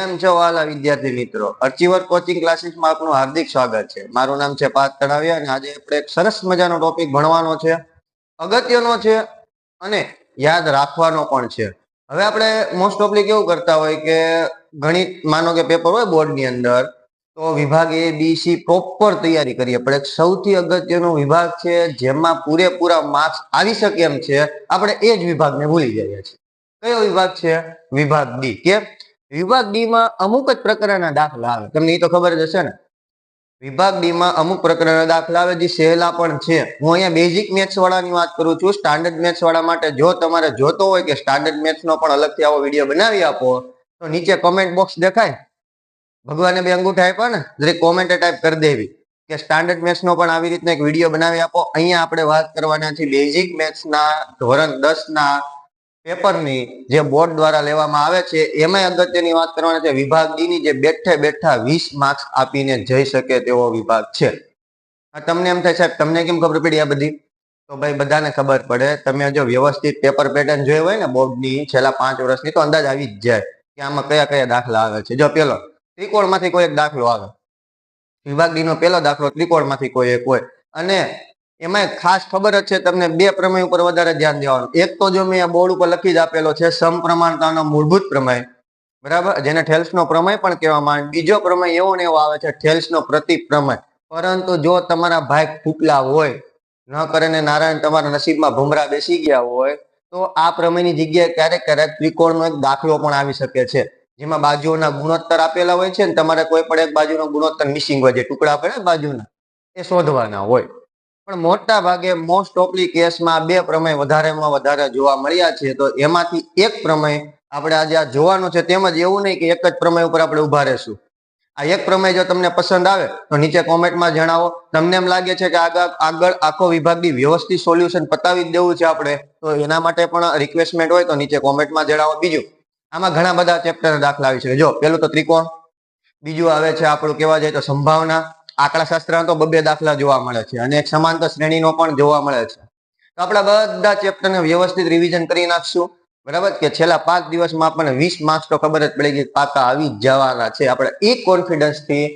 કેમ છો વાલા વિદ્યાર્થી મિત્રો, અચીવર કોચિંગ ક્લાસીસમાં આપનું હાર્દિક સ્વાગત છે। મારું નામ છે પાર્થ તળાવિયા અને આજે આપણે એક સરસ મજાનો ટોપિક ભણવાનો છે, અગત્યનો છે અને યાદ રાખવાનો પણ છે। હવે આપણે મોસ્ટ ઓફલી કેવું કરતા હોય કે ગણિત માનો કે પેપર હોય બોર્ડની અંદર, તો વિભાગ એ બી સી પ્રોપર તૈયારી કરીએ, પણ એક સૌથી અગત્યનો વિભાગ છે જેમાં પૂરેપૂરા માર્ક્સ આવી શકે એમ છે, આપણે એ જ વિભાગને ભૂલી જઈએ છીએ। કયો વિભાગ છે? વિભાગ ડી। કેમ? વિભાગ ડી માં અમુક જ પ્રકારના દાખલા આવે, તમને એ તો ખબર જ હશે ને। વિભાગ ડી માં અમુક પ્રકારના દાખલા આવે જે સહેલા પણ છે। હું અહીંયા બેઝિક મેથ્સ વાળાની વાત કરું છું। સ્ટાન્ડર્ડ મેથ્સ વાળા માટે જો તમારે જોતો હોય કે સ્ટાન્ડર્ડ મેથ્સ નો પણ અલગથી આવો વિડીયો બનાવી આપો, તો નીચે કોમેન્ટ બોક્સ દેખાય, ભગવાને બે અંગૂઠા આપ્યા ને, દરેક કોમેન્ટ ટાઈપ કરી દેવી કે સ્ટાન્ડર્ડ મેથ્સ નો પણ આવી રીતના એક વિડીયો બનાવી આપો। અહીંયા આપણે વાત કરવાના છે બેઝિક મેથ્સ ના ધોરણ 10 ના પેપરની જે બોર્ડ દ્વારા લેવામાં આવે છે, એમાં અગત્યની વાત કરવાની છે વિભાગ ડી ની, જે બેઠે બેઠા 20 માર્ક્સ આપીને જઈ શકે તેવો વિભાગ છે। તમને એમ થાય સાહેબ તમને કેમ ખબર પડી આ બધી? તો ભાઈ બધાને ખબર પડે, તમે જો વ્યવસ્થિત પેપર પેટર્ન જોઈ હોય ને બોર્ડની છેલ્લા 5 વર્ષની, તો અંદાજ આવી જ જાય કે આમાં કયા કયા દાખલા આવે છે। જો પેલો ત્રિકોણમાંથી કોઈ એક દાખલો આવે, વિભાગ ડી નો પહેલો દાખલો ત્રિકોણમાંથી કોઈ એક હોય, અને એમાં ખાસ ખબર જ છે તમને, બે પ્રમેય ઉપર વધારે ધ્યાન દેવાનું। એક તો જો મેં બોર્ડ ઉપર લખી જ આપેલો છે, સમપ્રમાણતાનો મૂળભૂત પ્રમેય, બરાબર, જેને થેલ્સનો પ્રમેય પણ કહેવામાં આવે। બીજો પ્રમેય એવો ને એવો આવે છે થેલ્સનો પ્રતિપ્રમેય। પરંતુ જો તમારા ભાઈ ફૂટલા હોય, ન કરે ને નારાયણ તમારા નસીબમાં ભમરા બેસી ગયા હોય, તો આ પ્રમેયની જગ્યાએ ક્યારેક ક્યારેક ત્રિકોણનો એક દાખલો પણ આવી શકે છે, જેમાં બાજુઓના ગુણોત્તર આપેલા હોય છે ને તમારે કોઈ પણ એક બાજુનો ગુણોત્તર મિસિંગ હોય, જે ટુકડા પડે બાજુના, એ શોધવાના હોય। પણ મોટા ભાગે મોસ્ટ ઓફલી કેસમાં બે પ્રમેય વધારેમાં વધારે જોવા મળ્યા છે, તો એમાંથી એક પ્રમેય આપણે આજે આ જોવાનું છે। તેમજ એવું નહીં કે એક જ પ્રમેય ઉપર આપણે ઉભા રહેશું। આ એક પ્રમેય જો તમને પસંદ આવે તો નીચે કોમેન્ટમાં જણાવો। તમને એમ લાગે છે કે આગળ આખો વિભાગની વ્યવસ્થિત સોલ્યુશન પતાવી દેવું છે આપણે, તો એના માટે પણ રિક્વેસ્ટમેન્ટ હોય તો નીચે કોમેન્ટમાં જણાવો। બીજું, આમાં ઘણા બધા ચેપ્ટર દાખલા આવી શકે। જો પેલું તો ત્રિકોણ, બીજું આવે છે આપણું કહેવા જાય તો સંભાવના, આંકડાશાસ્ત્રના તો બબ્બે દાખલા જોવા મળે છે, અને એક સમાંતર શ્રેણીનો પણ જોવા મળે છે। તો આપણા બધા ચેપ્ટરને વ્યવસ્થિત રિવિઝન કરી નાખશું, બરાબર, કે છેલ્લા 5 દિવસમાં આપણને 20 માર્ક્સ તો ખબર જ પડી ગઈ, પાકા આવી જ જવાના છે। આપણે એ કોન્ફિડન્સ થી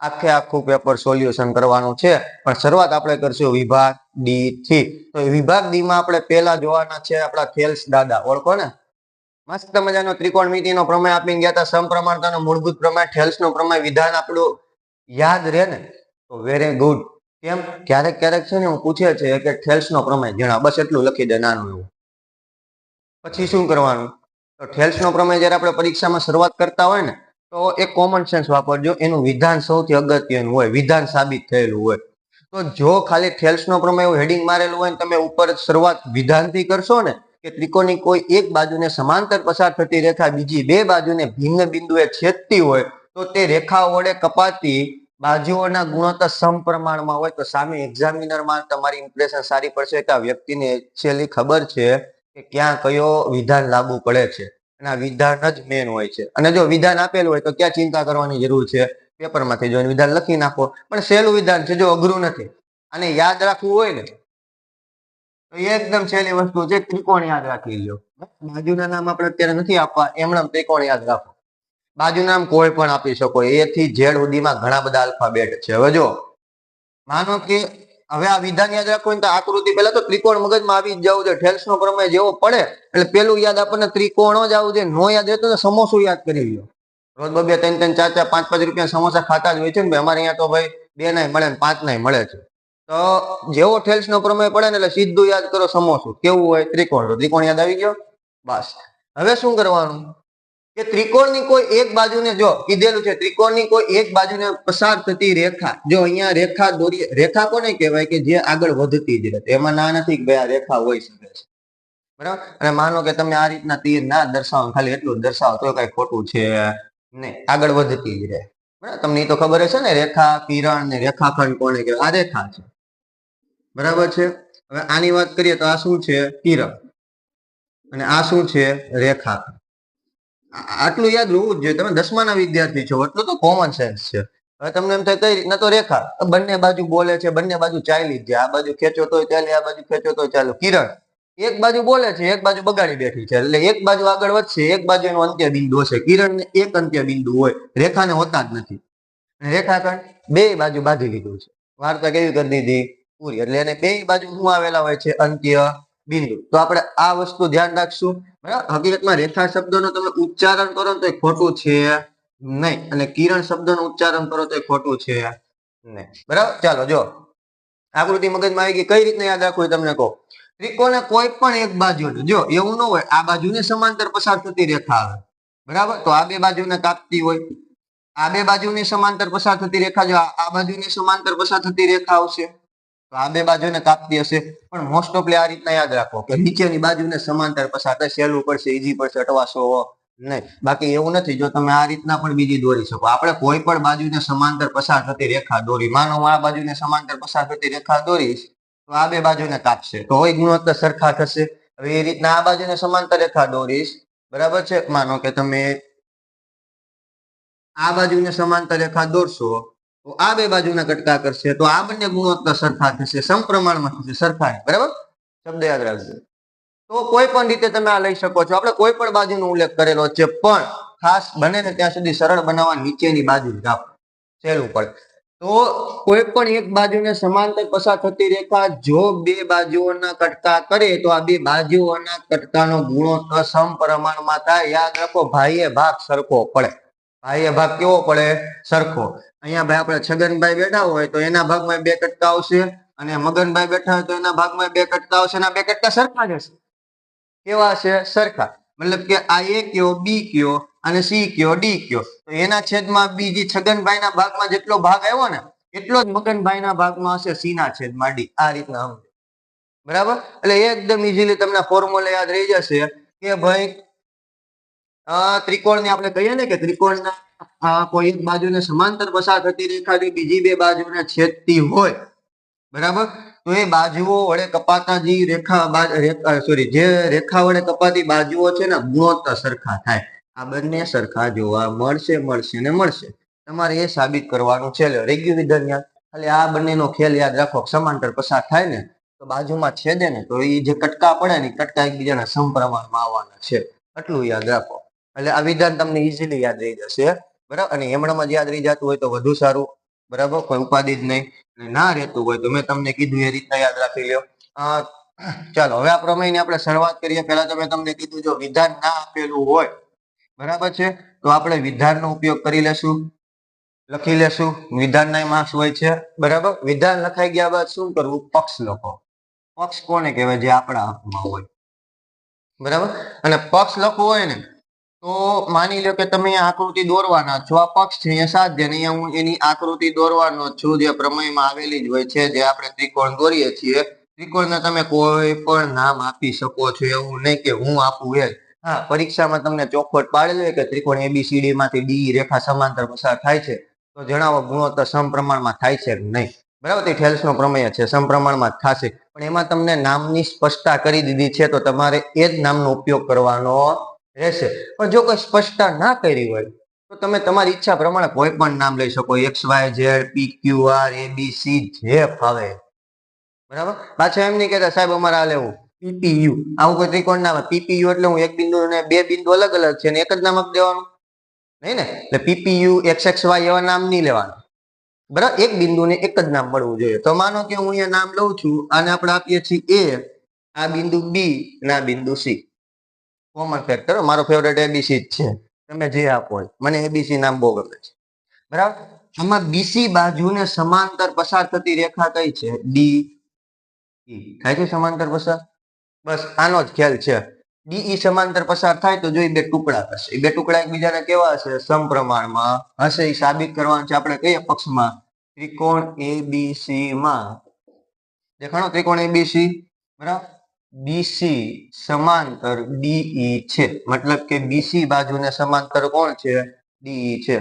આખે આખું પેપર સોલ્યુશન કરવાનું છે, પણ શરૂઆત આપણે કરશું વિભાગ ડી થી। તો વિભાગ ડી માં આપણે પહેલા જોવાના છે આપણા થેલ્સ દાદા, ઓળખો ને, મસ્ત મજાનો ત્રિકોણમિતિનો પ્રમેય આપીને ગયા હતા, સમપ્રમાણતાનો મૂળભૂત પ્રમેય, થેલ્સનો પ્રમેય, વિધાન આપણું યાદ રહે ને, તો વેરી ગુડ। કેમ? ક્યારેક ક્યારેક છે ને હું પૂછે છે કે થેલ્સનો પ્રમેય જણાવો, બસ એટલું લખી દે નાનું એવું। પછી શું કરવાનું? તો થેલ્સનો પ્રમેય જ્યારે આપણે પરીક્ષામાં શરૂઆત કરતા હોય ને, તો એક કોમન સેન્સ વાપરજો, એનું વિધાન સૌથી અગત્યનું હોય, વિધાન સાબિત થયેલું હોય। તો જો ખાલી થેલ્સનો પ્રમેય એવું હેડિંગ મારેલું હોય ને તમે ઉપર શરૂઆત વિધાનથી કરશો ને, કે ત્રિકોણની કોઈ એક બાજુને સમાંતર પસાર થતી રેખા બીજી બે બાજુને ભિન્ન બિંદુએ છેદતી હોય, તો તે રેખાઓ વડે કપાતી બાજુઓના ગુણોત્તર સમપ્રમાણમાં હોય, તો સામે એક્ઝામિનરમાં તમારી ઇમ્પ્રેશન સારી પડશે કે આ વ્યક્તિને એકચ્યુઅલી ખબર છે કે ક્યાં કયો વિધાન લાગુ પડે છે, અને આ વિધાન જ મેન હોય છે। અને જો વિધાન આપેલું હોય તો ક્યાં ચિંતા કરવાની જરૂર છે? પેપરમાંથી જોઈને વિધાન લખી નાખો, પણ સહેલું વિધાન છે, જો અઘરું નથી। અને યાદ રાખવું હોય ને તો એકદમ સહેલી વસ્તુ છે, ત્રિકોણ યાદ રાખી લ્યો। બાજુના નામ આપણે અત્યારે નથી આપવા, એમણે ત્રિકોણ યાદ રાખો। બાજુના નામ કોઈ પણ આપી શકો, એ થી ઝેડ સુધીમાં ઘણા બધા આલ્ફાબેટ છે। હવે જો માનો કે હવે આ વિધાન યાદ રાખવું તો આકૃતિ પહેલા તો ત્રિકોણ મગજમાં આવી જ જવું જોઈએ। થેલ્સનો પ્રમેય જેવો પડે એટલે પેલું યાદ આપણને ત્રિકોણ જ આવું જોઈએ। નો યાદ રહેતો તો સમોસું યાદ કરી લ્યો, રોજ બબે 3-3, 4-4, 5-5 રૂપિયા સમોસા ખાતા જ હોય છે ને, અમારે અહીંયા તો ભાઈ 2 નાય મળે ને 5 નાય મળે છે। તો જેવો થેલ્સનો પ્રમેય પડે ને એટલે સીધું યાદ કરો સમોસું, કેવું હોય? ત્રિકોણ, તો ત્રિકોણ યાદ આવી ગયો, બસ। હવે શું કરવાનું કે ત્રિકોણની કોઈ એક બાજુને, જો કીધેલું છે ત્રિકોણની કોઈ એક બાજુને પસાર થતી રેખા, જો અહીંયા રેખા દોરી, રેખા કોને કહેવાય કે જે આગળ વધતી જ રહે, એમાં ના નથી કે ભાઈ આ રેખા હોઈ શકે છે, બરાબર। અને માનો કે તમે આ રીતના તીર ના દર્શાવો, ખાલી એટલું જ દર્શાવો તો કઈ ખોટું છે નહીં, આગળ વધતી જ રહે, બરાબર। તમને એ તો ખબર હશે ને, રેખા, કિરણ ને રેખાખંડ કોને કહેવાય? આ રેખા છે, બરાબર છે। હવે આની વાત કરીએ તો આ શું છે? કિરણ, અને આ શું છે? રેખા। આટલું યાદ હોવું જ જોઈએ, તમે 10માના વિદ્યાર્થી છો, એટલું તો કોમન સેન્સ છે। હવે તમને એમ થાય કઈ રીતના? તો રેખા બંને બાજુ બોલે છે, બંને બાજુ ચાલી જ જાય, આ બાજુ ખેંચો તોય ચાલે, આ બાજુ ખેંચો તોય ચાલે। કિરણ એક બાજુ બોલે છે, એક બાજુ બગાડી બેઠી છે, એટલે એક બાજુ આગળ વધશે, એક બાજુ એનું અંત્ય બિંદુ હશે. કિરણને એક અંત્ય બિંદુ હોય, રેખાને હોતા જ નથી. રેખાખંડ બે બાજુ બાંધી લીધું છે. વાર્તા કેવી કરી દીધી? પૂરી. એટલે એને બે બાજુ શું આવેલા હોય છે? અંત્ય બિંદુ. તો આપણે આ વસ્તુ ધ્યાન રાખશું. બરાબર. હકીકતમાં રેખા શબ્દનો તમે ઉચ્ચારણ કરો તો એ ખોટું છે નહીં, અને કિરણ શબ્દનું ઉચ્ચારણ કરો તો એ ખોટું છે નહીં. બરાબર. ચાલો જો આકૃતિ મગજમાં આવી ગઈ. કઈ રીતના યાદ રાખવું તમને કહો. ત્રિકોણને કોઈ પણ એક બાજુ, જો એવું ન હોય આ બાજુને સમાંતર પસાર થતી રેખા આવે, બરાબર, તો આ બે બાજુને કાપતી હોય, આ બે બાજુની સમાંતર પસાર થતી રેખા, જો આ બાજુની સમાંતર પસાર થતી રેખા આવશે, તો આ બે બાજુને કાપતી હશે. પણ મોસ્ટ ઓફલી આ રીતના યાદ રાખો કે નીચેની બાજુને સમાંતર પસાર થાય, સહેલું પડશે, ઈઝી પડશે, અટવાશો નહીં. બાકી એવું નથી. જો તમે આ રીતના પણ બીજી દોરી શકો. આપણે કોઈ પણ બાજુને સમાંતર પસાર થતી રેખા દોરી, માનો આ બાજુને સમાંતર પસાર થતી રેખા દોરીશ, તો આ બે બાજુને કાપશે, તો હોય ગુણોત્તર સરખા થશે. હવે એ રીતના આ બાજુને સમાંતર રેખા દોરીશ, બરાબર છે, માનો કે તમે આ બાજુને સમાંતર રેખા દોરશો, તો આ બે બાજુના કટકા કરશે, તો આ બંને ગુણોત્તર સરખા થશે, સમપ્રમાણમાં થશે, સરખા. બરાબર, શબ્દ યાદ રાખજો. તો કોઈ પણ રીતે તમે આ લઈ શકો છો. આપણે કોઈ પણ બાજુનો ઉલ્લેખ કરેલો છે, પણ ખાસ બને ને ત્યાં સુધી સરળ બનાવવા નીચેની બાજુ જ રાખો, સહેલું પડે. તો કોઈ પણ એક બાજુને સમાંતર પસાર થતી રેખા જો બે બાજુઓના કટકા કરે, તો આ બે બાજુઓના કટકાનો ગુણોત્તર સમપ્રમાણમાં થાય. યાદ રાખો, ભાઈએ ભાગ સરખો પડે. ભાઈએ ભાગ કેવો પડે? સરખો. અહીંયા ભાઈ આપણે છગનભાઈ બેઠા હોય તો એના ભાગમાં બે કટકા આવશે, અને મગનભાઈ બેઠા હોય તો એના ભાગમાં બે કટકા આવશે, અને બે કટકા સરખા જ હશે. કેવા હશે? સરખા. મતલબ કે આ એ કયો, બી કયો, અને સી કયો, ડી કયો, તો એના છેદમાં બીજી છગનભાઈના ભાગમાં જેટલો ભાગ આવ્યો ને, એટલો જ મગનભાઈના ભાગમાં હશે સી ના છેદમાં ડી. આ રીતના સમજો. બરાબર. એટલે એકદમ ઇઝીલી તમને ફોર્મ્યુલા યાદ રહી જશે કે ભાઈ ત્રિકોણને આપણે કહીએ ને કે ત્રિકોણના કોઈ એક બાજુને સમાંતર પસાર થતી રેખા બીજી બે બાજુને છેદતી હોય, બરાબર, તો એ બાજુઓ વડે કપાતા જે જે રેખા વડે કપાતી બાજુઓ છે ને, ગુણોત્તર સરખા થાય. આ બંને સરખા જોવા મળશે ને મળશે. તમારે એ સાબિત કરવાનું છે. રેગ્યુ વિધાન યાદ. એટલે આ બંનેનો ખેલ યાદ રાખો. સમાંતર પસાર થાય ને તો બાજુમાં છેદે ને, તો એ જે કટકા પડે ને, કટકા એકબીજાના સમપ્રમાણમાં આવવાના છે. આટલું યાદ રાખો. એટલે આ વિધાન તમને ઇઝીલી યાદ રહી જશે. બરાબર. અને એમણામાં યાદ રહી જતું હોય તો વધુ સારું. બરાબર, કોઈ ઉપાધિ જ નહીં. ના રહેતું હોય તો મેં તમને કીધું એ રીતના યાદ રાખી લ્યો. ચાલો હવે આ પ્રમેયની આપણે શરૂઆત કરીએ. પહેલા તો મેં તમને કીધું, જો વિધાન ના આપેલું હોય, બરાબર છે, તો આપણે વિધાનનો ઉપયોગ કરી લેશું, લખી લેશું. વિધાનના માર્ક્સ હોય છે, બરાબર. વિધાન લખાઈ ગયા બાદ શું કરવું? પક્ષ લખો. પક્ષ કોને કહેવાય? જે આપણા હાથમાં હોય, બરાબર. અને પક્ષ લખવો હોય ને, તો માની લો કે તમે આકૃતિ દોરવાના છો. આ પક્ષ છે, અહીંયા સાધ્ય, ને અહીંયા હું એની આકૃતિ દોરવાનો છું, જે પ્રમેયમાં આવેલી જ હોય છે. જે આપણે ત્રિકોણ દોરીએ છીએ, ત્રિકોણને તમે કોઈ પણ નામ આપી શકો છો. એવું નહીં કે હું આપું એ. હા, પરીક્ષામાં તમને ચોખવટ પાડેલી હોય કે ત્રિકોણ ABCD માંથી ડી રેખા સમાંતર પસાર થાય છે, તો જણાવો ગુણોત્તર સમપ્રમાણમાં થાય છે કે નહીં. બરાબર, તે ઠેલ્સનો પ્રમેય છે, સમપ્રમાણમાં થશે. પણ એમાં તમને નામની સ્પષ્ટતા કરી દીધી છે, તો તમારે એ જ નામનો ઉપયોગ કરવાનો રહેશે. પણ જો કોઈ સ્પષ્ટતા ના કરી હોય તો તમે તમારી ઈચ્છા પ્રમાણે કોઈ પણ નામ લઈ શકો. XYZ, PQR, ABC, જે ફાવે. બરાબર. પાછા એમ નહીં કહેતા સાહેબ અમારે આ લેવું PPU. આવું કોઈ ત્રિકોણ નામ PPU એટલે હું એક બિંદુ ને બે બિંદુ અલગ અલગ છે ને એક જ નામ આપી દેવાનું નહીં ને. એટલે PPU, XXY એવા નામ નહીં લેવાના. બરાબર. એક બિંદુને એક જ નામ મળવું જોઈએ. તો માનો કે હું અહીંયા નામ લઉં છું, આને આપણે આપીએ છીએ A, આ બિંદુ B અને આ બિંદુ C. Common factor. મારો ફેવરેટ ABC જ છે. તમે જે આપો, મને ABC નામ બહુ ગમે છે. બરાબર. આમાં BC બાજુને સમાંતર પસાર થતી રેખા કઈ છે? DE. થાય છે સમાંતર પસાર? બસ આનો જ ખ્યાલ છે. DE સમાંતર પસાર થાય તો જો બે ટુકડા થશે. એ બે ટુકડા એકબીજાને કેવા હશે? સમપ્રમાણમાં હશે. એ સાબિત કરવાનું છે આપણે કયા પક્ષમાં? ત્રિકોણ ABC માં. દેખાણો ત્રિકોણ ABC, બરાબર. BC સમાંતર DE છે. મતલબ કે BC બાજુને સમાંતર કોણ છે? DE છે.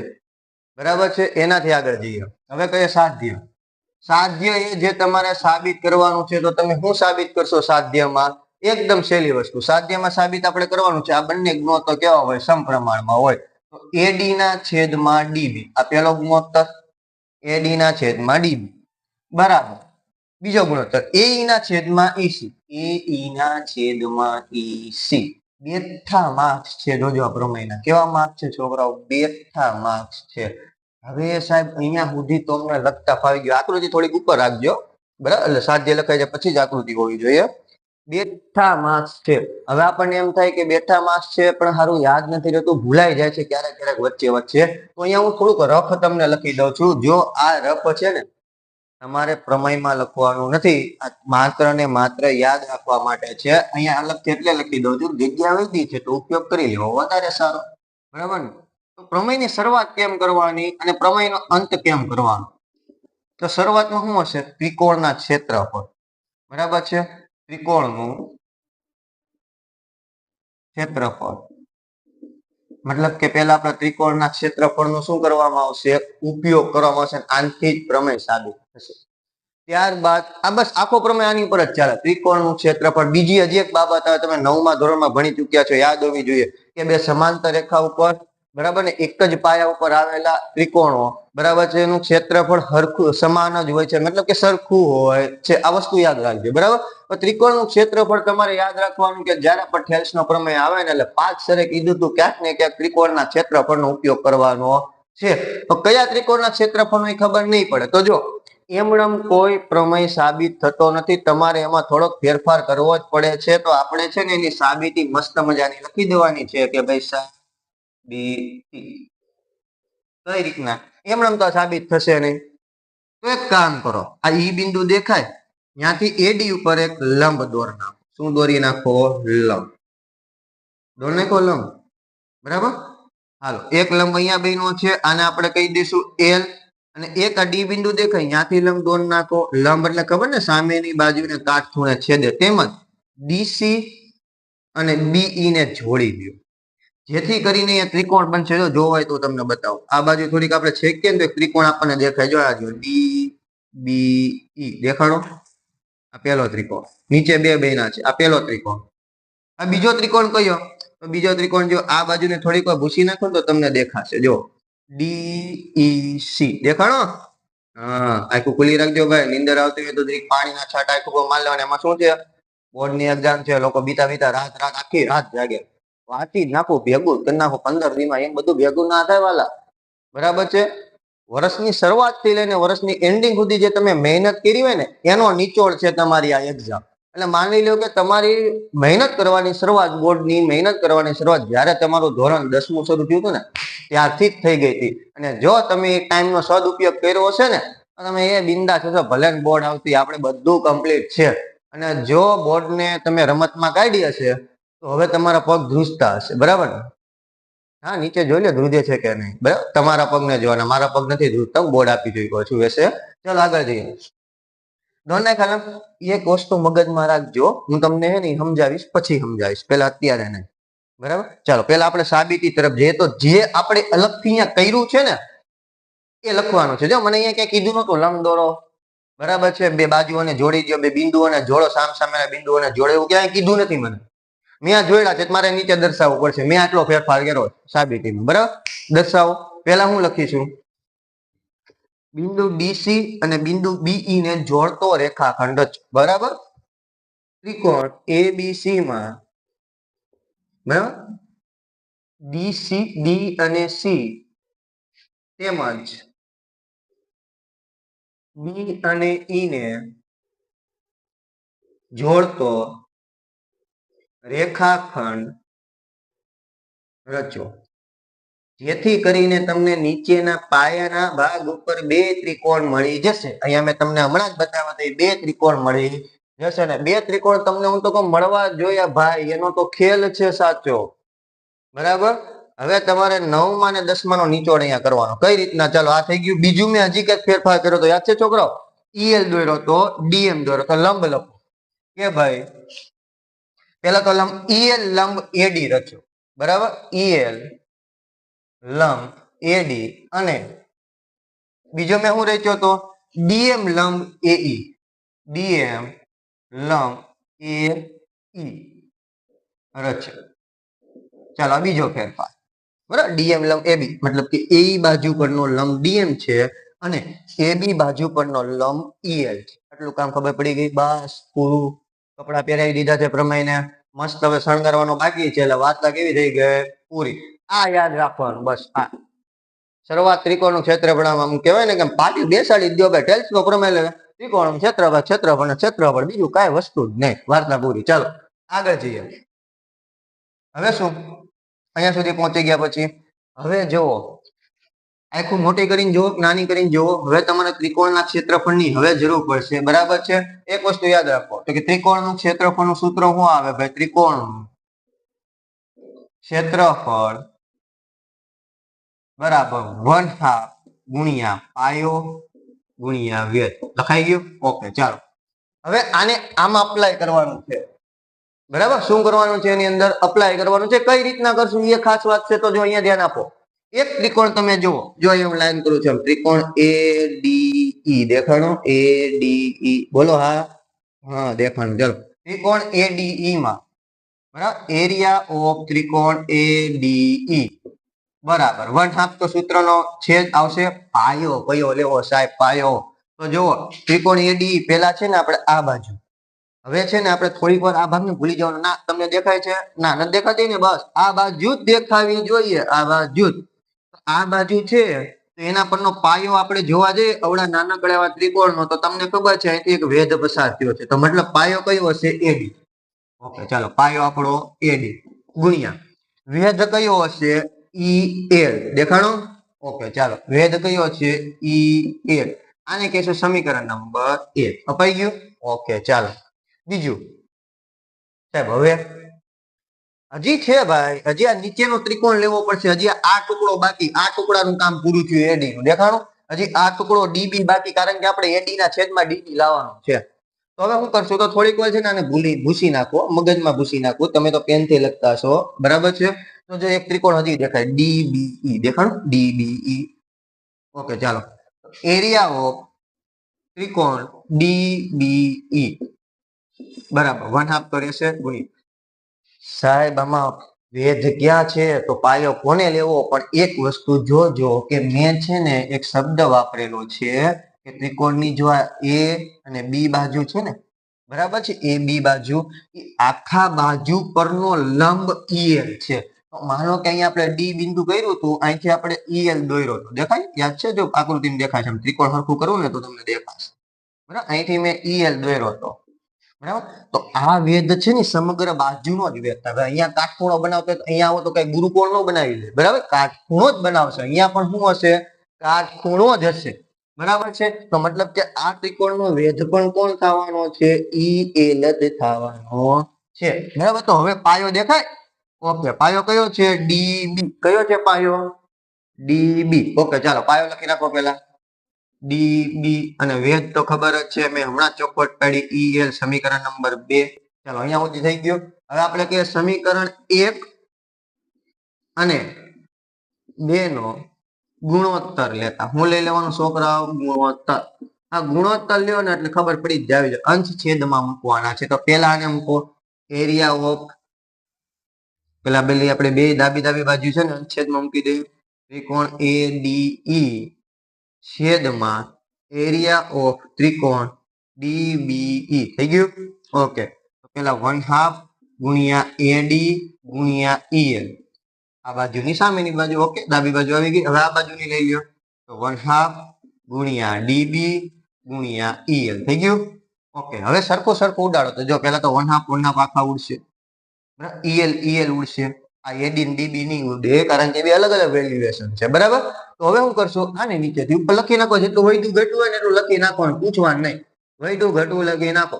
બરાબર છે. એનાથી આગળ જઈએ. હવે કહીએ સાધ્ય. સાધ્ય એ જે તમારે સાબિત કરવાનું છે, તો તમે શું સાબિત કરશો સાધ્યમાં? એકદમ સહેલી વસ્તુ. સાધ્યમાં સાબિત આપણે કરવાનું છે, આ બંને ગુણોત્તર કેવા હોય? સમપ્રમાણમાં હોય. તો AD ના છેદમાં DB. આ પહેલો ગુણોત્તર, AD ના છેદમાં DB, બરાબર. બીજો ગુણોત્તર એ ના છેદમાં ઈસી, એ ના છેદમાં ઈસી. બેઠા માર્ક્સ છે, જોજો આ પ્રમેયના કેવા માર્ક્સ છે છોકરાઓ, બેઠા માર્ક્સ છે. હવે સાહેબ અહીંયા સુધી તો અમને લખતા ફાવી ગયો. આકૃતિ થોડીક ઉપર રાખજો, બરાબર, એટલે સાધ્ય લખાય છે પછી જ આકૃતિ હોવી જોઈએ. બેઠા માર્ક્સ છે. હવે આપણને એમ થાય કે બેઠા માર્ક્સ છે પણ સારું યાદ નથી રહેતું, ભૂલાઈ જાય છે ક્યારેક ક્યારેક વચ્ચે વચ્ચે. તો અહીંયા હું થોડુંક રફ તમને લખી દઉં છું. જો આ રફ છે ને તમારે પ્રમેયમાં લખવાનું નથી, આ માત્ર ને માત્ર યાદ રાખવા માટે છે. અહીંયા અલગથી એટલે લખી દઉં છું, જગ્યા વધી છે તો ઉપયોગ કરી લેવો વધારે સારો, બરાબર ને. તો પ્રમેયની શરૂઆત કેમ કરવાની અને પ્રમેયનો અંત કેમ કરવાનો? તો શરૂઆતમાં શું હશે? ત્રિકોણના ક્ષેત્રફળ, બરાબર છે, ત્રિકોણનું ક્ષેત્રફળ. મતલબ કે પહેલા આપણે ત્રિકોણના ક્ષેત્રફળનો શું કરવામાં આવશે? ઉપયોગ કરવામાં આવશે. આનાથી જ પ્રમેય સાબિત થશે. ત્યારબાદ આ બસ આખો પ્રમેય આની ઉપર જ ચાલે, ત્રિકોણનું ક્ષેત્રફળ. બીજી હજી એક બાબત આવે, તમે 9મા ધોરણમાં ભણી ચૂક્યા છો, યાદ હોવી જોઈએ કે બે સમાંતર રેખા ઉપર, બરાબર ને, એક જ પાયા ઉપર આવેલા ત્રિકોણો, બરાબર છે, એનું ક્ષેત્રફળ હરખું સમાન જ હોય છે, મતલબ કે સરખું હોય છે. આ વસ્તુ યાદ રાખજો, બરાબર. તો ત્રિકોણનું ક્ષેત્રફળ તમારે યાદ રાખવાનું કે જ્યારે પણ ઠેલ્સનો પ્રમેય આવે ને એટલે પાંચ સરે કીધું તું ક્યાંક ને ક્યાંક ત્રિકોણના ક્ષેત્રફળનો ઉપયોગ કરવાનો છે. તો કયા ત્રિકોણના ક્ષેત્રફળનો એ ખબર નહીં પડે તો જો એમણમ કોઈ પ્રમેય સાબિત થતો નથી, તમારે એમાં થોડોક ફેરફાર કરવો જ પડે છે. તો આપણે છે ને એની સાબિતી મસ્ત મજાની લખી દેવાની છે કે ભાઈ સાબિતી કઈ રીતના, એમણમ તો સાબિત થશે નહીં. તો એક કામ કરો, આ ઈ બિંદુ દેખાય ત્યાંથી એડી ઉપર એક લંબ દોર નાખો. શું દોરી નાખો? લંબ દોર નાખો, લંબ, બરાબર. હાલો, એક લંબ અહીંયા બન્યો છે, આને આપણે કહી દઈશું એલ. અને એક આ ડી બિંદુ દેખાય ત્યાંથી લંબ દોર નાખો. લંબ એટલે ખબર ને, સામેની બાજુને કાટખૂણે છેદે. તેમજ ડીસી અને બીઈ ને જોડી દો, જેથી કરીને એ ત્રિકોણ બનશે. જો હોય તો તમને બતાવો, આ બાજુ થોડીક આપણે છેકીએ ને તો એક ત્રિકોણ આપણને દેખાય. જો આ જો ડી બી ઈ દેખાડો, આ પહેલો ત્રિકોણ, નીચે બે બન્યા છે, આ પહેલો ત્રિકોણ. આ બીજો ત્રિકોણ કયો? તો બીજો ત્રિકોણ જો આ બાજુને થોડીક વાર ભૂસી નાખો તો તમને દેખાશે. જો ડીઈસી દેખાડો. હા, આખું ખુલ્લી રાખજો ભાઈ, નીંદર આવતી હોય તો પાણીના છાંટા આખું મારી લેવાના. એમાં શું છે, બોર્ડની એક્ઝામ છે, લોકો બીતા બીતા રાત આખી રાત જાગે. વાંચી જ નાખું, ભેગું કરી નાખું 15 દીમાં, એમ બધું ભેગું ના થાય વાલા, બરાબર છે. વર્ષની શરૂઆતથી લઈને વર્ષની એન્ડિંગ સુધી જે તમે મહેનત કરી હોય ને એનો નિચોડ છે તમારી આ એક્ઝામ. એટલે માની લો કે તમારી મહેનત કરવાની શરૂઆત, બોર્ડની મહેનત કરવાની શરૂઆત જ્યારે તમારું ધોરણ 10મું શરૂ થયું હતું ને ત્યારથી જ થઈ ગઈ હતી. અને જો તમે એ ટાઈમનો સદુપયોગ કર્યો હશે ને તમે એ બિંદાસ હશો. ભલે બોર્ડ આવતી, આપણે બધું કમ્પ્લીટ છે. અને જો બોર્ડને તમે રમતમાં કાઢી હશે તો હવે તમારા પગ ધ્રુજતા હશે, બરાબર ને. હા, નીચે જોઈ લે ધ્રુજે છે કે નહીં, બરાબર. તમારા પગને જોવાના, મારા પગ નથી ધ્રુજતા, હું બોર્ડ આપી જોઈ છું વેસે. ચાલો આગળ જઈએ. દોના ખાલમ એક વસ્તુ મગજમાં રાખજો, હું તમને હે ને સમજાવીશ, પછી સમજાવીશ, પેલા અત્યારે નહીં, બરાબર. ચાલો પેલા આપણે સાબિતી તરફ જઈએ. તો જે આપણે અલગથી અહીંયા કર્યું છે ને એ લખવાનું છે. જો મને અહીંયા ક્યાંય કીધું નતું લંબ દોરો, બરાબર છે, બે બાજુઓને જોડી દો, બે બિંદુઓને જોડો, સામસામેના બિંદુઓને જોડો, એવું ક્યાંય કીધું નથી મને. મેં આ જોડ્યા છે, મારે નીચે દર્શાવવું પડશે. મેં આટલો ફેરફાર કર્યો સાબિતીમાં, બરાબર. દર્શાવો. પેલા હું લખીશું, બિંદુ ડીસી અને બિંદુ બીઈ ને જોડતો રેખાખંડ જ, બરાબર. ત્રિકોણ એબીસી માં, બરાબર, ડીસી ડી અને સી તેમજ બી અને ઈ ને જોડતો રેખાખંડ રચો, જેથી કરીને તમને નીચેના પાયાના ભાગ ઉપર બે ત્રિકોણ મળી જશે. અહીંયા મેં તમને હમણાં જ બતાવ્યા હતા, બે ત્રિકોણ મળી જશે ને. બે ત્રિકોણ તમને હું તો કહું મળવા જોઈએ ભાઈ, એનો તો ખેલ છે સાચો, બરાબર. હવે તમારે 9મા અને 10માનો નિચોડ અહીંયા કરવાનો. કઈ રીતના? ચાલો આ થઈ ગયું. બીજું મેં હજી કઈક ફેરફાર કર્યો તો યાદ છે છોકરાઓ? ઈએલ દોર્યો તો ડીએમ દોર્યો તો લંબ લખો કે ભાઈ, પેલા તો લંબ ઈએલ લંબ એડી રચ્યો, બરાબર. ઈએલ લંબ એડી અને બીજો મેં શું રચ્યો તો ડીએમ લંબ એઈ, ડીએમ લંબ એઈ રચ્યો. ચાલો બીજો ફેરફાર, બરાબર. ડીએમ લંબ એબી મતલબ કે એ બાજુ પરનો લંબ ડીએમ છે અને AB બાજુ પરનો લંબ EL છે. આટલું કામ ખબર પડી ગઈ? બસ પૂરું. કપડા પહેરાવી દીધા છે પ્રમાણે મસ્ત. હવે શણગારવાનો બાકી છે એટલે વાર્તા કેવી થઈ ગઈ? પૂરી. આ યાદ રાખવાનું બસ. આ શરૂઆત ત્રિકોણનું ક્ષેત્રફળ આમ કહેવાય ને કે પાટી બેસાડી દો કે ટેલ્સ નો પ્રમેય લે ત્રિકોણનું ક્ષેત્રફળ બીજું કાંઈ વસ્તુ જ નહીં. વાર્તા પૂરી. ચાલો આગળ જઈએ. હવે શું? અહીંયા સુધી પહોંચી ગયા પછી હવે જુઓ, આખું મોટી કરીને જુઓ, નાની કરીને જુઓ. હવે તમારે ત્રિકોણના ક્ષેત્રફળની હવે જરૂર પડશે. બરાબર છે? એક વસ્તુ યાદ રાખો તો કે ત્રિકોણનું ક્ષેત્રફળનું સૂત્ર શું આવે ભાઈ? ત્રિકોણનું ક્ષેત્રફળ બરાબર 1/2 ગુણ્યા પાયો ગુણ્યા વ્યસ્ત. લખાઈ ગયું? ઓકે ચાલો. હવે આને આમાં અપ્લાય કરવાનું છે. બરાબર? શું કરવાનું છે? એની અંદર અપ્લાય કરવાનું છે. કઈ રીતના કરશું એ ખાસ વાત છે, તો જો અહીંયા ધ્યાન આપો. એક ત્રિકોણ તમે જુઓ, જો હું લાઈન કરું છું ત્રિકોણ ADE દેખાણો? ADE બોલો. હા દેખાણું. ચલો ત્રિકોણ ADE માં બરાબર એરિયા ઓફ ત્રિકોણ ADE બરાબર 1/2 તો સૂત્રનો છેદ આવશે. પાયો કયો લેવો સાહેબ? પાયો. તો જુઓ ત્રિકોણ ADE પેલા છે ને આપણે આ બાજુ. હવે છે ને આપણે થોડીક વાર આ ભાગને ભૂલી જવાનું. ના તમને દેખાય છે? ના નથી દેખાતી ને? બસ આ બાજુ જ દેખાવી જોઈએ. આ બાજુ જ. આ બાજુ છે તો એના પરનો પાયો આપણે જોવા જઈએ અવડા નાનકડા એવા ત્રિકોણનો, તો તમને ખબર છે અહીંથી એક વેધ પસાર થયો છે, તો મતલબ પાયો કયો હશે? AD. ઓકે ચાલો, પાયો આપણો AD ગુણ્યા વેધ કયો હશે? EL. દેખાણો? ઓકે ચાલો, વેધ કયો છે? EL. આને કહેશું સમીકરણ નંબર 1. અપાઈ ગયું? ઓકે ચાલો બીજું સાહેબ. હવે હજી છે ભાઈ, હજી આ નીચેનો ત્રિકોણ લેવો પડશે. હજી આ ટુકડો બાકી. આ ટુકડાનું કામ પૂરું થયું AD નું. દેખાણું? હજી આ ટુકડો DB બાકી, કારણ કે આપણે AD ના છેદમાં DB લાવવાનો છે. તો હવે શું કરશું? તો થોડીક વાર છે ને આને ભૂસી નાખો, મગજમાં ભૂસી નાખો. તમે તો પેનથી લખતા છો, બરાબર છે? તો જો એક ત્રિકોણ હજી દેખાય, DBE. દેખાણું? DBE. ઓકે ચાલો, એરિયા ઓફ ત્રિકોણ DBE બરાબર 1/2 તો રહેશે ગુણ્યા. સાહેબ આમાં વેધ ક્યાં છે? તો પાયો કોને લેવો? પણ એક વસ્તુ જોજો કે મેં છે ને એક શબ્દ વાપરેલો છે કે ત્રિકોણની જો આ A અને B બાજુ છે ને, બરાબર છે? AB બાજુ, એ આખા બાજુ પરનો લંબ EL છે. તો માનો કે અહીંયા આપણે D બિંદુ કર્યું હતું, અહીંથી આપણે EL દોર્યો હતો. દેખાય? યાદ છે? જો આકૃતિમાં દેખાય છે. ત્રિકોણ સરખું કરું ને તો તમને દેખાશે. બરાબર? અહીંથી મેં EL દોર્યો હતો. બરાબર? તો આ વેધ છે ને સમગ્ર બાજુનો જ વેધ. હવે અહીંયા કાટખૂણો બનાવતો અહીંયા આવો તો કઈ ગુરુકોણ નો બનાવી લે. બરાબર? કાટખૂણો જ બનાવશે. અહીંયા પણ શું હશે? કાટખૂણો જ હશે. બરાબર છે? તો મતલબ કે આ ત્રિકોણનો વેધ પણ કોણ થવાનો છે? EL જ થવાનો છે. બરાબર? તો હવે પાયો દેખાય? ઓકે, પાયો કયો છે? DB. કયો છે પાયો? DB. ઓકે ચાલો, પાયો લખી નાખો પેલા. DB. અને વેધ તો ખબર જ છે, મેં હમણાં ચોખવટ પાડી. EL સમીકરણ નંબર 2. ચાલો અહીંયા સુધી થઈ ગયો. હવે આપણે કહીએ સમીકરણ 1 અને 2 નો ગુણોત્તર લેતા. હું લઈ લેવાનું છોકરાઓ? ગુણોત્તર. આ ગુણોત્તર લ્યો ને એટલે ખબર પડી જ જાવી જોઈએ. અંશ છેદમાં મૂકવાના છે. તો પેલા આને મૂકો એરિયા ઓફ, પેલા પેલી આપણે બે ડાબી બાજુ છે ને અંશ છેદમાં મૂકી દઈએ. ત્રિકોણ ADE છેદમાં એરિયા ઓફ ત્રિકોણ DBE. થઈ ગયું? ઓકે, તો પેલા 1/2 ગુણ્યા AD ગુણ્યા EL. આ બાજુની સામેની બાજુ. ઓકે, ડાબી બાજુ આવી ગઈ. હવે આ બાજુની લઈ લ્યો તો 1/2 ગુણ્યા DB ગુણ્યા EL. થઈ ગયું? ઓકે, હવે સરખું ઉડાડો. તો જો પેલા તો 1/2 આખા ઉડશે. બરાબર? EL ઉડશે. આ AD ને DB નહીં ઉડે, કારણ કે બે અલગ અલગ વેલ્યુએશન છે. બરાબર? તો હવે શું કરશો? આને નીચેથી ઉપર લખી નાખો. જેટલું વૈધું ઘટવું હોય ને એટલું લખી નાખવાનું, પૂછવાનું નહીં. વૈધું ઘટવું લખી નાખો.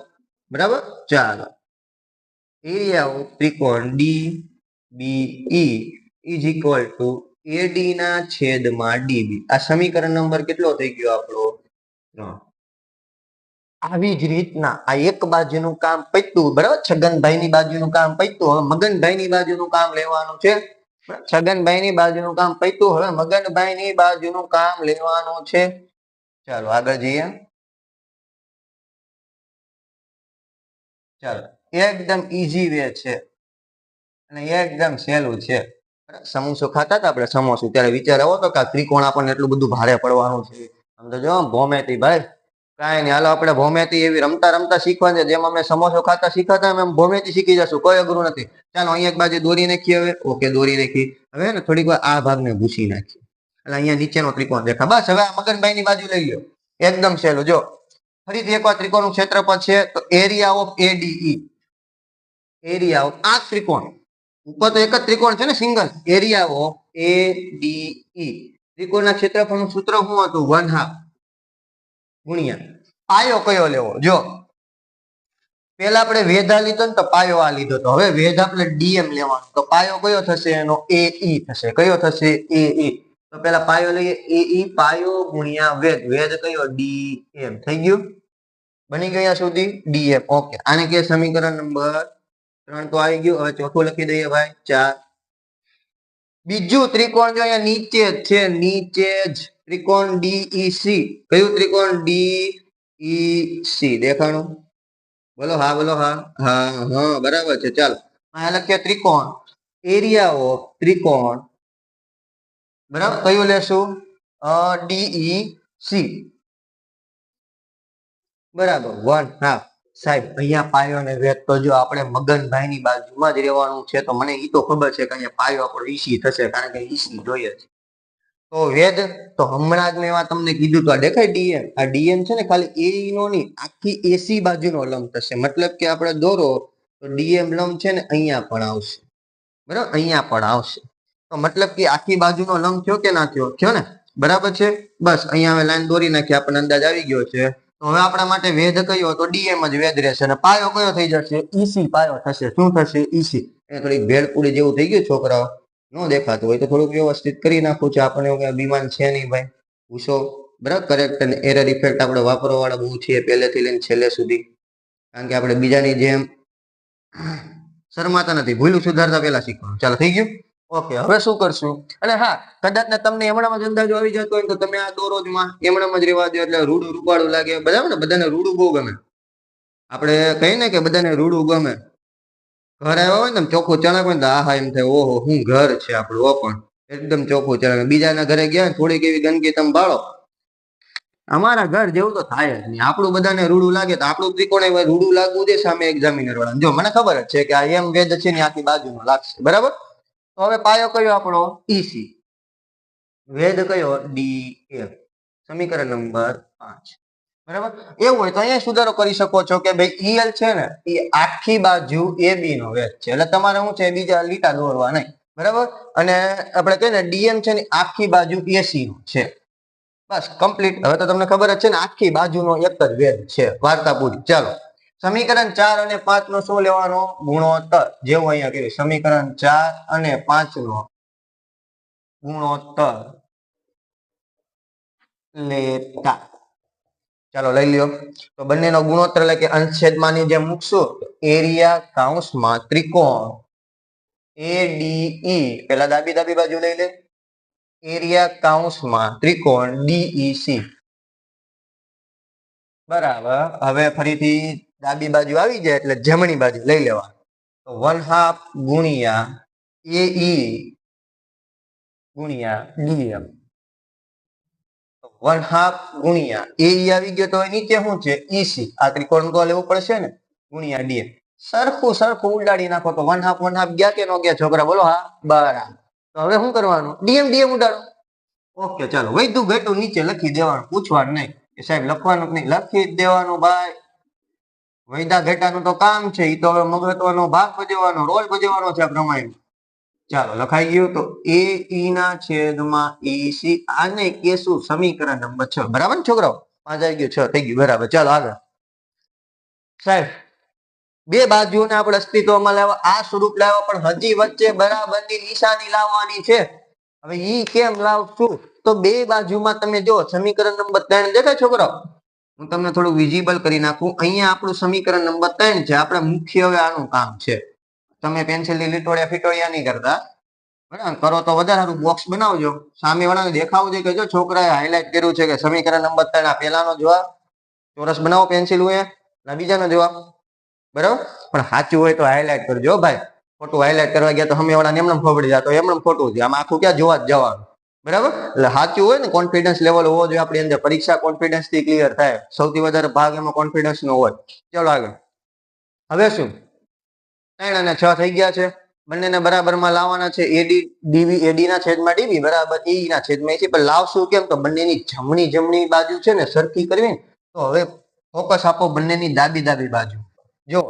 બરાબર? ચાલો, એરિયા ઓફ ત્રિકોણ DBE is equal to AD ના છેદમાં DB. આ સમીકરણ નંબર કેટલો થઈ ગયો આપણો? 3. આવી જ રીતના આ એક બાજુનું કામ પત્યું. બરાબર? છગનભાઈ ની બાજુનું કામ પત્યું. હવે મગનભાઈ ની બાજુનું કામ લેવાનું છે. છગનભાઈ ની બાજુનું કામ પત્યું. હવે મગનભાઈ ની બાજુનું કામ લેવાનું છે. ચાલો આગળ જઈએ. ચાલો, એકદમ ઈઝી વે છે અને એકદમ સહેલું છે. સમોસો ખાતા હતા આપણે, સમોસું, ત્યારે વિચાર આવો તો કે આ ત્રિકોણ આપણને એટલું બધું ભારે પડવાનું છે. આમ તો જો ભૌમિતિ ભાઈ કાંઈ નહીં, હાલો આપણે ભૌમિતિ એવી રમતા રમતા શીખવાની છે. જેમ અમે સમોસો ખાતા શીખાતા એમ ભૌમિતિ શીખી જશું, કોઈ અઘરું નથી. ચાલો અહીંયા એક બાજુ દોરી નાખીએ. હવે ઓકે, દોરી નાખી. હવે ને થોડીક વાર આ ભાગને ભૂસી નાખીએ એટલે અહીંયા નીચેનો ત્રિકોણ દેખા. બસ હવે આ મગનભાઈ ની બાજુ લઈ લો, એકદમ સહેલું. જો ફરીથી એકવાર ત્રિકોણનું ક્ષેત્રફળ છે તો area of ADE, area of આ ત્રિકોણ ઉપર તો એક જ ત્રિકોણ છે ને, સિંગલ. એરિયા ઓફ એડીઈ, ત્રિકોણના ક્ષેત્રફળનું સૂત્ર શું હતું? 1/2 ગુણ્યા પાયો કયો લેવો. જો પેલા આપણે વેધા લીધો ને તો પાયો આ લીધો, તો હવે વેધ આપણે ડીએમ લેવાનો, તો પાયો કયો થશે એનો? એઈ થશે. કયો થશે? એઈ. તો પેલા પાયો લઈએ, એઈ પાયો ગુણ્યા વેધ, વેધ કયો? ડીએમ. થઈ ગયું? બની ગયા સુધી? ડીએમ. ઓકે, આને કે સમીકરણ નંબર 3 તો આવી ગયું. હવે ચોથું લખી દઈએ ભાઈ, 4. બીજું ત્રિકોણ જો અહીંયા નીચે જ છે, નીચે જ ત્રિકોણ ડીઈસી. કયું ત્રિકોણ? ડીઈસી. દેખાણું? બોલો હા, બોલો હા. હા હા બરાબર છે. ચાલો અહીંયા લખીએ ત્રિકોણ, એરિયા ઓફ ત્રિકોણ, બરાબર. કયું લેશું? ડીઈસી, બરાબર 1/2. સાહેબ અહીંયા પાયો ને વેધ તો જો આપણે મગનભાઈ ની બાજુમાં જ રહેવાનું છે, તો મને એ તો ખબર છે કે અહીંયા પાયો આપણો ઈસી થશે, કારણ કે ઈસી જોઈએ છે. તો વેધ તો હમણાં જ મેં એમાં તમને કીધું તો આ દેખાય ડીએમ. આ ડીએમ છે ને ખાલી એ નો નહીં, આખી એસી બાજુનો લંબ થશે. મતલબ કે આપણે દોરો તો ડીએમ લંબ છે ને અહીંયા પણ આવશે, બરાબર, અહીંયા પણ આવશે. તો મતલબ કે આખી બાજુનો લંબ થયો કે ના થયો? થયો ને, બરાબર છે. બસ અહીંયા હવે લાઈન દોરી નાખી, આપણને અંદાજ આવી ગયો છે. તો હવે આપણા માટે વેધ કયો? તો ડીએમ જ વેધ રહેશે, અને પાયો કયો થઈ જશે? ઈસી પાયો થશે. શું થશે? ઈસી. એ થોડીક ભેળપૂડી જેવું થઈ ગયું છોકરાઓ, ન દેખાતું હોય તો થોડુંક વ્યવસ્થિત કરી નાખું છે. આપણે અભિમાન છે નહીં ભાઈ, પૂછો. બરાબર, કરેક્ટ અને એરર ઇફેક્ટ આપણે વાપરવા વાળા બહુ છીએ પહેલેથી લઈને છેલ્લે સુધી, કારણ કે આપણે બીજાની જેમ શરમાતા નથી. ભૂલું સુધારતા પહેલા શીખવાનું. ચાલો થઈ ગયું? ઓકે, હવે શું કરશું? અને હા, કદાચ ને તમને એમણામાં જ અંદાજો આવી જતો હોય તો તમે આ દોરો જ માં એમણામાં જ રહેવા દો, એટલે રૂડું રૂપાળું લાગે. બરાબર ને, બધાને રૂડું બહુ ગમે. આપણે કહીએ ને કે બધાને રૂડું ગમે. ઘર આવ્યા હોય ને ચોખ્ખું ચણાક હોય ને આહા એમ થાય, ઓહો શું ઘર છે આપણું, પણ એકદમ ચોખ્ખું ચણાક. બીજાના ઘરે ગયા થોડીક એવી ગંદકી તમે બાળો, અમારા ઘર જેવું તો થાય જ નહીં. આપણું બધાને રૂડું લાગે તો આપણું ત્રિકોણ રૂડું લાગવું છે સામે એક્ઝામિનર વાળા. જો મને ખબર જ છે કે આ એમ વેધ છે ને આખી બાજુનો લાગશે, બરાબર. તો હવે પાયો કયો આપણો? ઈસી. વેધ કયો? ડીએમ. સમીકરણ નંબર 5. બરાબર. એવું હોય તો અહીંયા સુધારો કરી શકો છો કે ભાઈ ઈએલ છે ને એ આખી બાજુ એબી નો વેધ છે, એટલે તમારે શું છે બીજા લીટા દોરવા નહીં, બરાબર. અને આપણે કહીએ ને ડીએમ છે ને આખી બાજુ એસી નો છે. બસ કમ્પ્લીટ. હવે તો તમને ખબર જ છે ને આખી બાજુનો એક જ વેધ છે. વાર્તા પૂરી. ચાલો સમીકરણ 4 અને 5 નો શું લેવાનો? ગુણોત્તર. જેવું અહીંયા કર્યું, સમીકરણ 4 અને 5 નો ગુણોત્તર લેતા. ચાલો લઈ લ્યો. તો બંનેનો ગુણોત્તર એટલે કે અંશછેદમાંની જે મૂકશું, એરિયા કૌંસમાં ત્રિકોણ એડીઈ, પેલા ડાબી બાજુ લઈ લે, એરિયા કૌંસમાં ત્રિકોણ ડીઈસી, બરાબર. હવે ફરીથી ડાબી બાજુ આવી જાય એટલે જમણી બાજુ લઈ લેવા. તો 1/2 ગુણ્યા એઈ ગુણ્યા ડીએમ, 1/2 ગુણ્યા એઈ આવી ગયો તો નીચે શું છે? ઈસી. આ ત્રિકોણ તો લેવું પડશે ને, ગુણ્યા ડીએમ. સરખું ઉડાડી નાખો તો 1/2 ગયા કે ન ગયા છોકરા? બોલો હા, બરાબર. તો હવે શું કરવાનું? ડીએમ ઉડાડો. ઓકે ચાલો, વૈધું ઘટું નીચે લખી દેવાનું, પૂછવાનું નહીં કે સાહેબ લખવાનું નહીં, લખી જ દેવાનું ભાઈ. વૈધા ઘેટાનું તો કામ છે, એ તો હવે મહત્વનો ભાગ ભજવવાનો, રોલ ભજવવાનો છે આ પ્રમાણે. ચાલો લખાઈ ગયું. તો એ ઈ ના છેદમાં ઈસી, આને કેશું સમીકરણ નંબર 6. બરાબર ને છોકરાઓ? 5 આવી ગયું, 6 થઈ ગયું, બરાબર. ચાલો આગળ. સાહેબ બે બાજુને આપણે અસ્તિત્વમાં લાવવા આ સ્વરૂપ લાવવા, પણ હજી વચ્ચે બરાબરની નિશાની લાવવાની છે. હવે ઈ કેમ લાવશું? તો બે બાજુમાં તમે જો સમીકરણ નંબર 3 દેખાય છોકરાઓ? હું તમને થોડું વિઝિબલ કરી નાખું. અહીંયા આપણું સમીકરણ નંબર 3 છે. આપણે મુખ્ય હવે આનું કામ છે. તમે પેન્સિલથી લીટોડિયા ફીટોડિયા નહીં કરતા, બરાબર. કરો તો વધારે સારું, બોક્સ બનાવજો, સામે વાળાને દેખાવું છે કે જો છોકરાએ હાઇલાઇટ કર્યું છે કે સમીકરણ નંબર 3 આ પહેલાનો જવાબ, ચોરસ બનાવો પેન્સિલ હોય, બીજાનો જવાબ, બરાબર. પણ સાચું હોય તો હાઇલાઇટ કરજો ભાઈ. ખોટું હાઇલાઇટ કરવા ગયા તો સામે વાળાને એમણે ખબર પડી જાય તો એમણે ખોટું છે. આમાં આખું ક્યાં જોવા જ જવાનું, બરાબર, એટલે સાચું હોય ને કોન્ફિડન્સ લેવલ હોવો જોઈએ આપણી અંદર, પરીક્ષા કોન્ફિડન્સ થી ક્લિયર થાય, સૌથી વધારે ભાગ એમાં કોન્ફિડન્સ નો હોય. ચલો આગળ. હવે શું 3 અને 6 થઈ ગયા છે, બંનેને બરાબરમાં લાવવાના છે. એડી ડીબી, એડી ના છેદમાં ડીબી બરાબર ઈ ના છેદમાં એસી. પણ લાવશું કેમ? તો બંનેની જમણી બાજુ છે ને સરખી કરવી ને, તો હવે ફોકસ આપો બંનેની ડાબી બાજુ. જો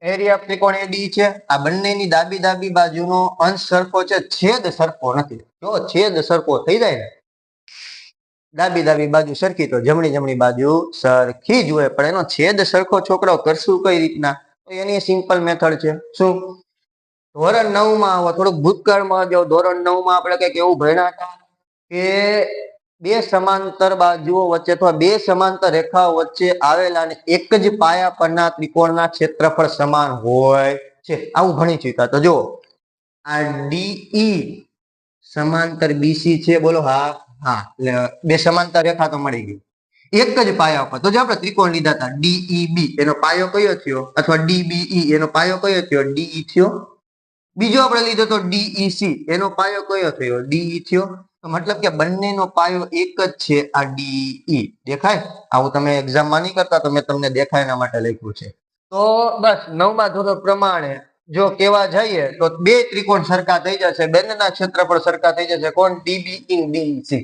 એરિયા ઓફ ત્રિકોણ એડી છે, આ બંનેની ડાબી બાજુનો અંશ સરખો છે, છેદ સરખો નથી. જો છેદ સરખો થઈ જાય ને, ડાબી બાજુ સરખી તો જમણી બાજુ સરખી જ હોય. પણ એનો છેદ સરખો છોકરો કરશું કઈ રીતના? તો એની સિમ્પલ મેથડ છે. શું? ધોરણ 9 માં આવો, થોડુંક ભૂતકાળમાં જાઓ. ધોરણ 9 માં આપણે કઈક એવું ભણ્યા હતા કે બે સમાંતર બાજુઓ વચ્ચે અથવા બે સમાંતર રેખાઓ વચ્ચે આવેલા અને એક જ પાયા પરના ત્રિકોણના ક્ષેત્રફળ સમાન હોય છે, આવું ભણી ચૂક્યા. તો જો આ ડીઈ સમાંતર બીસી છે, બોલો હા. હા, બે સમાંતર રેખા તો મળી ગઈ એક જ પાયા ઉપર. તો જે આપણે ત્રિકોણ લીધા હતા ડીઈબી, એનો પાયો કયો થયો? અથવા ડીબીઈ એનો પાયો કયો થયો? ડીઈ થયો. બીજો આપણે લીધો તો ડીઈસી, એનો પાયો કયો થયો? ડીઈ થયો. તો મતલબ કે બંનેનો પાયો એક જ છે, આ ડીઈ. દેખાય? આવું તમે એક્ઝામમાં નહીં કરતા, તો મેં તમને દેખાય એના માટે લખ્યું છે. તો બસ 9મા ધોરણ પ્રમાણે જો કેવા જઈએ તો બે ત્રિકોણ સરખા થઈ જશે, બંનેના ક્ષેત્રફળ સરખા થઈ જશે. કોણ? ડીબીઈ ડીઈસી.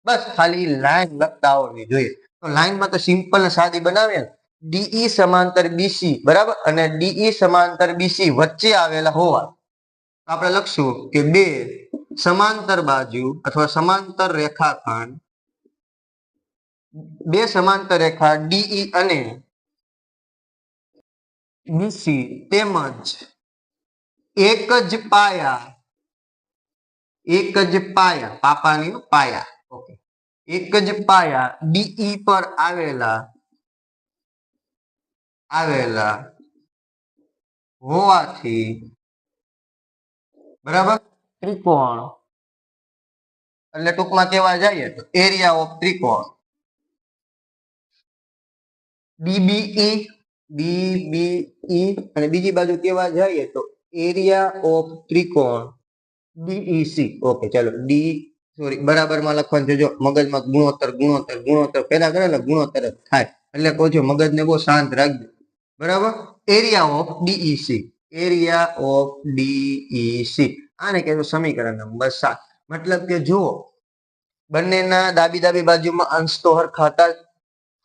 બસ ખાલી લાઈન લખતા આવડવી જોઈએ. તો લાઈનમાં તો સિમ્પલ ને સાદી બનાવીએ. ડીઈ સમાંતર બીસી બરાબર, અને ડીઈ સમાંતર બીસી વચ્ચે આવેલા હોવા, આપણે લખશું કે બે સમાંતર બાજુ અથવા સમાંતર રેખાખંડ, બે સમાંતર રેખા ડીઈ અને બીસી તેમજ એક જ પાયા, પાપાની પાયા, ઓકે, એક જ પાયા ડીઈ પર આવેલા હોવાથી બરાબર ત્રિકોણ, એટલે ટૂંકમાં કેવા જઈએ તો એરિયા ઓફ ત્રિકોણ ડીબીઈ અને બીજી બાજુ કેવા જઈએ તો એરિયા ઓફ ત્રિકોણ ડીઈસી. ઓકે, ચાલો બરાબર માં લખવાનું છે. જો મગજમાં ગુણોત્તર પેદા કરે એટલે ગુણોત્તર જ થાય. એટલે કહું છું મગજને બહુ શાંત રાખજો. બરાબર, એરિયા ઓફ ડીઈસી, આને કહેવાય સમીકરણ નંબર 7. મતલબ કે જુઓ બંનેના ડાબી બાજુમાં અંશ તો હરખા હતા.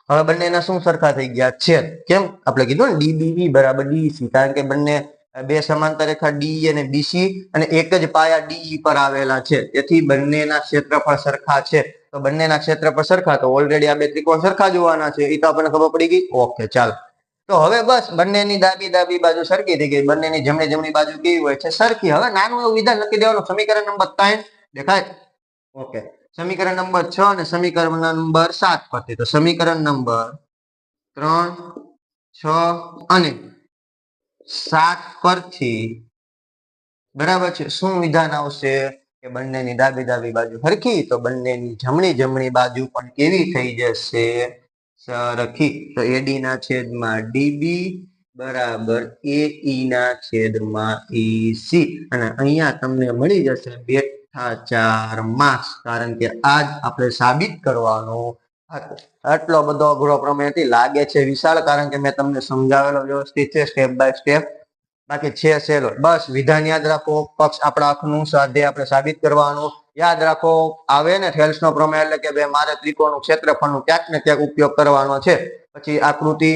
હવે બંનેના શું સરખા થઈ ગયા? છેદ. કેમ? આપણે કીધું ને ડીબીઈ બરાબર ડીઈસી, કારણ કે બંને બે સમાંતર રેખા ડીઈ અને બીસી અને એક જ પાયા ડીઈ પર આવેલા છે, તેથી બંનેના ક્ષેત્રફળ સરખા છે. તો બંનેના ક્ષેત્રફળ સરખા, તો ઓલરેડી આ બે ત્રિકોણ સરખા જ હોવાના છે, એ તો આપણને ખબર પડી ગઈ. ઓકે, ચાલો. તો હવે બસ બંનેની ડાબી બાજુ સરખી થઈ ગઈ, બંનેની જમણી બાજુ કેવી હોય છે? સરખી. હવે નાનું એવું વિધાન લખી દેવાનું, સમીકરણ નંબર 3 દેખાય? ઓકે, સમીકરણ નંબર 6 અને સમીકરણ નંબર 7 પરથી. તો સમીકરણ નંબર 3, 6 અને 7 પરથી બરાબર છે, શું વિધાન આવશે? કે બંનેની ડાબી બાજુ સરખી, તો બંનેની જમણી બાજુ પણ કેવી થઈ જશે? સરખી. તો એડી ના છેદમાં ડીબી બરાબર એઈ ના છેદમાં ઈસી. અને અહીંયા તમને મળી જશે બેઠા 4 માર્ક્સ, કારણ કે આજ આપણે સાબિત કરવાનું હતું. આટલો બધો અઘરો પ્રમેયથી લાગે છે વિશાળ, કારણ કે મેં તમને સમજાવેલો વ્યવસ્થિત છે, સ્ટેપ બાય સ્ટેપ. બાકી છે સહેલો. બસ વિધાન યાદ રાખો, પક્ષ આપણા આંખનું સ્વાધ્યાય આપણે સાબિત કરવાનું યાદ રાખો. આવે ને થેલ્સનો પ્રમેય, એટલે કે ભાઈ મારે ત્રિકોણનું ક્ષેત્રફળનું ક્યાંક ને ક્યાંક ઉપયોગ કરવાનો છે. પછી આકૃતિ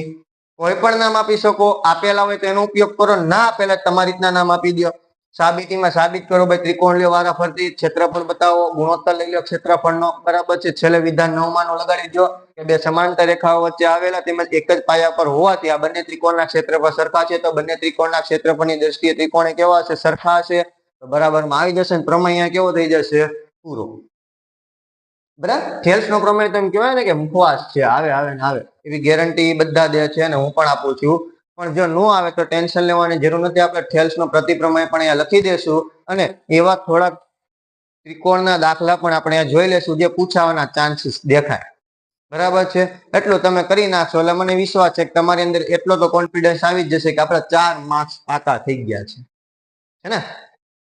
કોઈ પણ નામ આપી શકો, આપેલા હોય તો એનો ઉપયોગ કરો, ના આપેલા તમારી રીતના નામ આપી દો. સાબિતીમાં સાબિત કરો, ભાઈ ત્રિકોણ લ્યો વારાફરતી, ક્ષેત્રફળ બતાવો, ગુણોત્તર લઈ લો ક્ષેત્રફળનો, બરાબર છે. છેલ્લે વિધાન 9માં નો લગાડી દો કે બે સમાંતર રેખાઓ વચ્ચે આવેલા તેમજ એક જ પાયા પર હોવાથી આ બંને ત્રિકોણના ક્ષેત્રફળ સરખા છે. તો બંને ત્રિકોણના ક્ષેત્રફળની દ્રષ્ટિએ ત્રિકોણ કેવા હશે? સરખા હશે. તો બરાબરમાં આવી જશે, ને પ્રમેય કેવો થઈ જશે? પૂરો. બરાબર, થેલ્સનો પ્રમેય તો એમ કહેવાય ને કે મુખવાસ છે, આવે ને આવે, એવી ગેરંટી બધા દે છે, અને હું પણ આપું છું. પણ જો ન આવે તો ટેન્શન લેવાની જરૂર નથી. આપણે થેલ્સનો પ્રતિપ્રમેય પણ અહીંયા લખી દેશું, અને એવા થોડાક ત્રિકોણના દાખલા પણ આપણે જોઈ લેશું જે પૂછાવાના ચાન્સીસ દેખાય. બરાબર છે, એટલું તમે કરી નાખશો એટલે મને વિશ્વાસ છે કે તમારી અંદર એટલો તો કોન્ફિડન્સ આવી જ જશે કે આપણે 4 માર્ક્સ પાકા થઈ ગયા છે ને.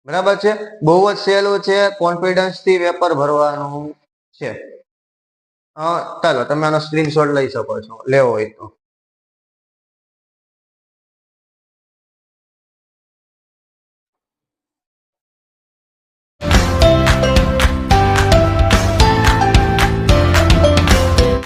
બરાબર છે, બહુ જ સહેલું છે, કોન્ફિડન્સ થી પેપર ભરવાનું છે. ચાલો તમે આનો સ્ક્રીનશોટ લઈ શકો છો, લેવો હોય તો.